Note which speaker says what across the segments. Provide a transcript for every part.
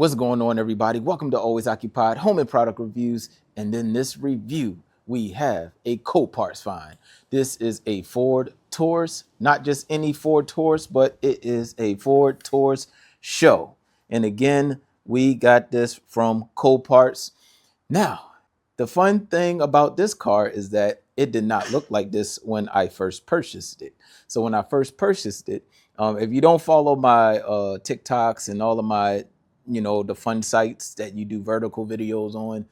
Speaker 1: What's going on, everybody? Welcome to Always Occupied Home and Product Reviews. And in this review, we have a Coparts find. This is a Ford Taurus, not just any Ford Taurus, but it is a Ford Taurus show. And again, we got this from Coparts. Now, the fun thing about this car is that it did not look like this when I first purchased it. So when I first purchased it, if you don't follow my TikToks and all of my the fun sites that you do vertical videos on,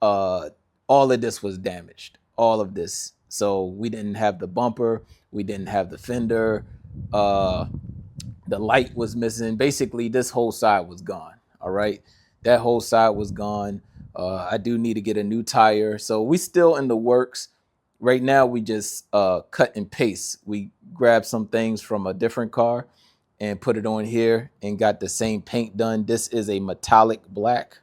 Speaker 1: uh all of this was damaged, all of this. So we didn't have the bumper, we didn't have the fender, uh the light was missing. Basically this whole side was gone. All right, that whole side was gone. I do need to get a new tire, so we still in the works. Right now we just cut and paste. We grabbed some things from a different car and put it on here and got the same paint done. This is a metallic black.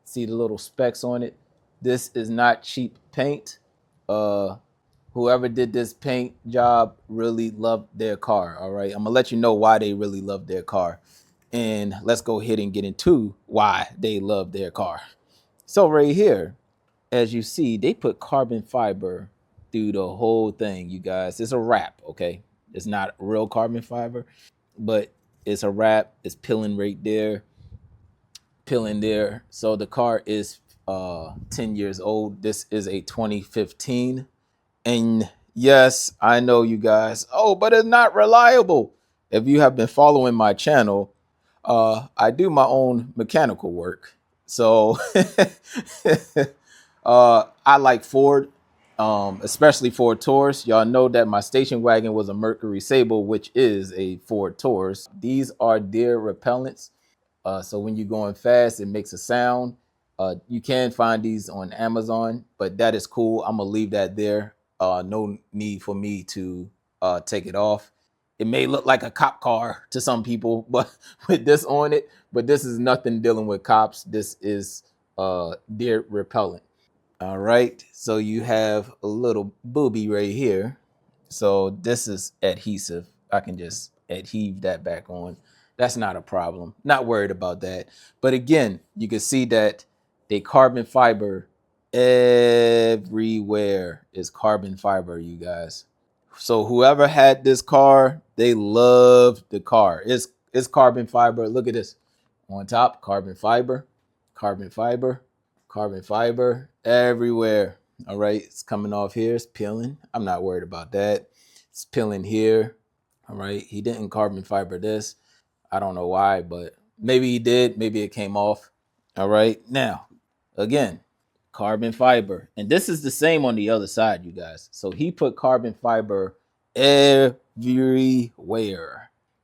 Speaker 1: See the little specks on it? This is not cheap paint. Uh, Whoever did this paint job really loved their car. All right, I'm gonna let you know why they really loved their car, and let's go ahead and get into why they love their car. So right here, as you see, they put carbon fiber through the whole thing, you guys. It's a wrap, okay? It's not real carbon fiber, but it's a wrap. It's peeling right there, peeling there. So the car is 10 years old. This is a 2015. And yes, I know you guys, oh, but it's not reliable. If you have been following my channel, I do my own mechanical work. So I like Ford, especially Ford Taurus. Y'all know that my station wagon was a Mercury Sable, which is a Ford Taurus. These are deer repellents. So when you're going fast, it makes a sound. You can find these on Amazon, but that is cool. I'm gonna leave that there. No need for me to take it off. It may look like a cop car to some people, but with this on it, but this is nothing dealing with cops. This is deer repellent. All right. So you have a little booby right here. So this is adhesive. I can just adhere that back on. That's not a problem. Not worried about that. But again, you can see that they carbon fiber everywhere is carbon fiber, you guys. So whoever had this car, they loved the car. It's carbon fiber. Look at this. On top, carbon fiber, carbon fiber, carbon fiber everywhere. All right, it's coming off here. It's peeling. I'm not worried about that. It's peeling here. All right, he didn't carbon fiber this. I don't know why, but maybe he did. Maybe it came off. All right, now again, carbon fiber, and this is the same on the other side, you guys. So he put carbon fiber everywhere.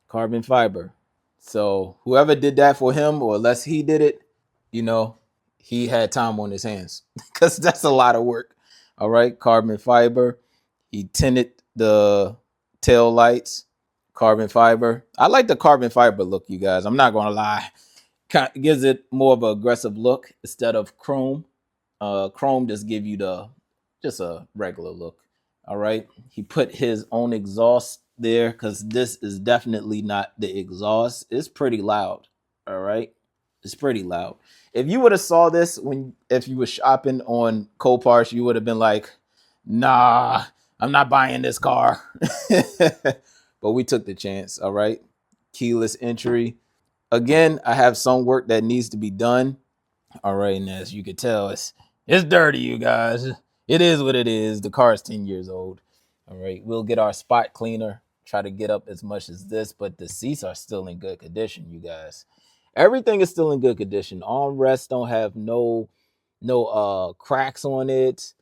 Speaker 1: Carbon fiber. So whoever did that for him, or unless he did it, you know, he had time on his hands because that's a lot of work. All right, carbon fiber. He tinted the tail lights, carbon fiber. I like the carbon fiber look, you guys. I'm not gonna lie. Gives it more of an aggressive look instead of chrome. Chrome just give you just a regular look. All right. He put his own exhaust there because this is definitely not the exhaust. It's pretty loud. All right. It's pretty loud. If you would have saw this if you were shopping on Coparts, you would have been like, nah, I'm not buying this car. But we took the chance. All right. Keyless entry. Again, I have some work that needs to be done. All right, and as you can tell, it's dirty, you guys. It is what it is. The car is 10 years old. All right, we'll get our spot cleaner, try to get up as much as this, but the seats are still in good condition, you guys. Everything is still in good condition. Armrests don't have no cracks on it.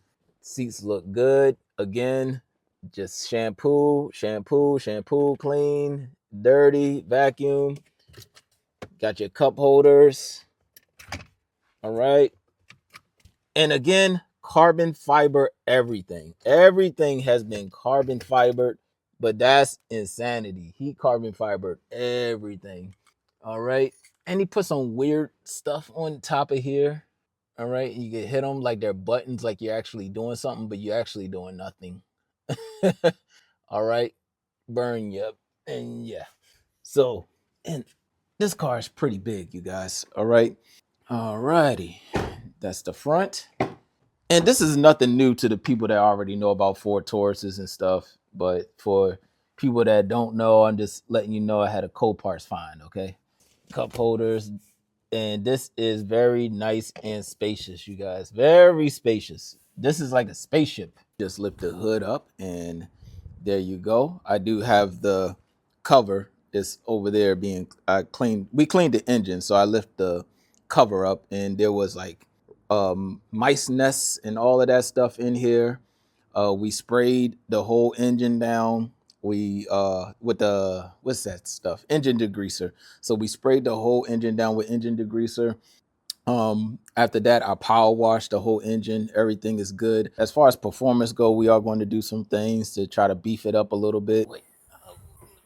Speaker 1: Seats look good. Again, just shampoo, shampoo, shampoo, clean, dirty, vacuum. Got your cup holders. All right. And again, carbon fiber everything. Everything has been carbon fibered, but that's insanity. He carbon fibered everything. All right. And he put some weird stuff on top of here. All right. You can hit them like they're buttons, like you're actually doing something, but you're actually doing nothing. All right. Burn you up. And yeah. So, and This car is pretty big, you guys. All right. All righty. That's the front. And this is nothing new to the people that already know about Ford Tauruses and stuff. But for people that don't know, I'm just letting you know I had a Coparts find, okay? Cup holders. And this is very nice and spacious, you guys. Very spacious. This is like a spaceship. Just lift the hood up and there you go. I do have the cover. It's over there being we cleaned the engine, so I lift the cover up and there was like mice nests and all of that stuff in here. We sprayed the whole engine down. We with the what's that stuff? Engine degreaser. So we sprayed the whole engine down with engine degreaser. After that, I power washed the whole engine. Everything is good. As far as performance go, we are going to do some things to try to beef it up a little bit.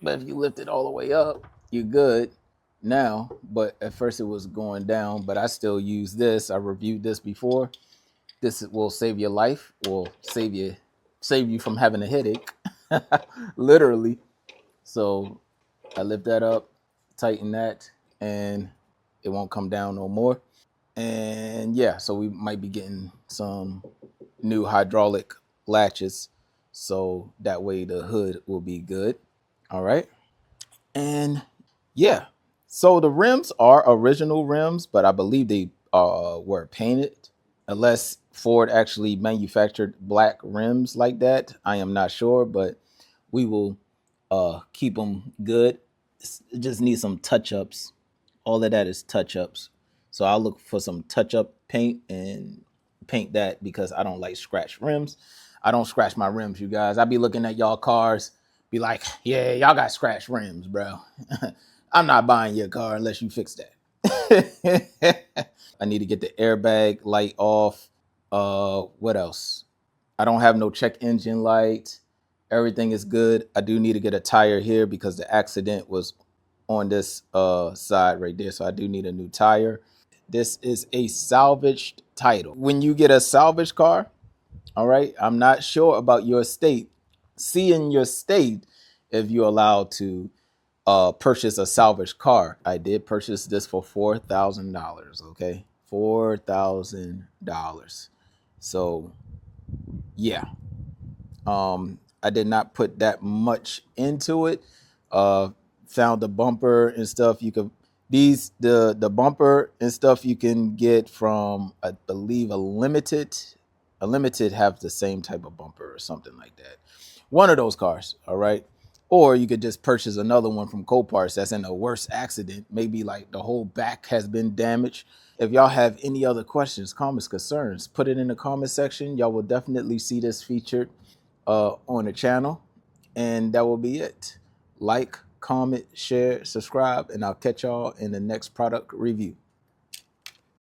Speaker 1: But if you lift it all the way up, you're good now. But at first it was going down, but I still use this. I reviewed this before. This will save your life, will save you from having a headache. Literally. So I lift that up, tighten that, and it won't come down no more. And yeah, so we might be getting some new hydraulic latches, so that way the hood will be good. All right. And yeah, so the rims are original rims, but I believe they were painted. Unless Ford actually manufactured black rims like that, I am not sure, but we will keep them good. It just need some touch ups. All of that is touch ups. So I'll look for some touch up paint and paint that because I don't like scratch rims. I don't scratch my rims, you guys. I be looking at y'all cars, be like, yeah, y'all got scratch rims, bro. I'm not buying your car unless you fix that. I need to get the airbag light off. What else? I don't have no check engine light. Everything is good. I do need to get a tire here because the accident was on this side right there. So I do need a new tire. This is a salvaged title. When you get a salvage car, all right, I'm not sure about your state. See in your state if you're allowed to purchase a salvage car. I did purchase this for $4,000. Okay, $4,000. So yeah, I did not put that much into it. Found the bumper and stuff. You could the bumper and stuff you can get from I believe a limited. A limited have the same type of bumper or something like that. One of those cars, all right. Or you could just purchase another one from Coparts that's in a worse accident. Maybe like the whole back has been damaged. If y'all have any other questions, comments, concerns, put it in the comment section. Y'all will definitely see this featured on the channel. And that will be it. Like, comment, share, subscribe, and I'll catch y'all in the next product review.